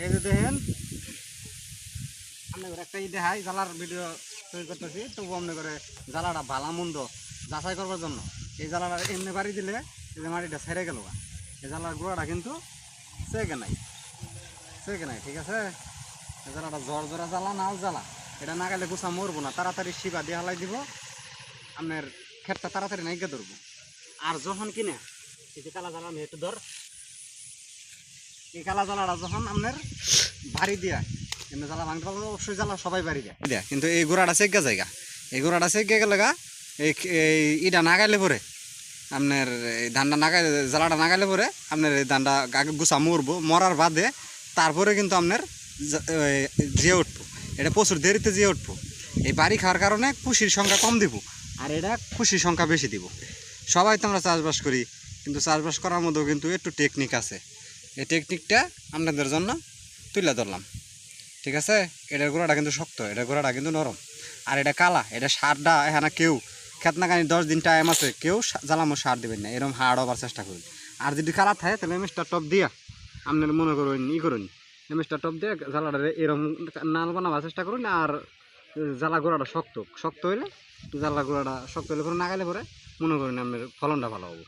এই যে দেখেন আপনাদের একটা দেখাই জ্বালার ভিডিও তৈরি করতেছি, তবু মনে করে জ্বালাটা ভালো মন্দ যাচাই করবার জন্য এই জ্বালাটা এমনি বাড়ি দিলে এই যে মাটিটা ছেড়ে গেল, এই জ্বালার গোড়াটা কিন্তু সেকে নাই, ঠিক আছে। এই জ্বালাটা জোরা জ্বালা নাও জ্বালা, এটা না গেলে গুছা মরবো না, তাড়াতাড়ি শিবা দিয়ে হালাই দিব, আপনার ক্ষেতটা তাড়াতাড়ি নাইকে ধরবো। আর যখন কিনে এই যে কালা জ্বালা আমি একটু ধর, এই কালা জ্বালাটা যখন আপনার বাড়ি দিয়া এমনি জ্বালা ভাঙতে পারবো, অবশ্যই জ্বালা সবাই বাড়ি দেয়, কিন্তু এই গোড়াটা চেকা জায়গা, এই গোড়াটা চেকে গেলে গা এই ইটা না গাইলে পরে আপনার এই ধানটা না গাইলে, জ্বালাটা না গাইলে পরে আপনার এই ধানটা আগে গুছা মরবো, মরার বাদে তারপরে কিন্তু আপনার জিয়ে উঠবো, এটা প্রচুর দেরিতে জিয়ে উঠবো। এই বাড়ি খাওয়ার কারণে খুশির সংখ্যা কম দিব, আর এটা খুশির সংখ্যা বেশি দিব। সবাই তো আমরা চাষবাস করি, কিন্তু চাষবাস করার মধ্যেও কিন্তু একটু টেকনিক আছে, এই টেকনিকটা আপনাদের জন্য তুলে ধরলাম, ঠিক আছে। এটার গোড়াটা কিন্তু শক্ত, এটার গোড়াটা কিন্তু নরম, আর এটা কালা, এটা সারটা এখানে কেউ খেত না কানি 10 দিন টাইম আছে, কেউ জ্বালামো সার দেবেন না, এরকম হার্ড হবার চেষ্টা করুন। আর যদি কালা থাকে তাহলে মিস্টার টপ দিয়া আপনার মনে করুন করুন, মিস্টার টপ দিয়ে জ্বালাটা এরকম নাল বানাবার চেষ্টা করুন। আর জ্বালা গোড়াটা শক্ত হইলে, জ্বালা গোড়াটা শক্ত হইলে পরে না গেলে পরে মনে করেন আপনার ফলনটা ভালো হবে।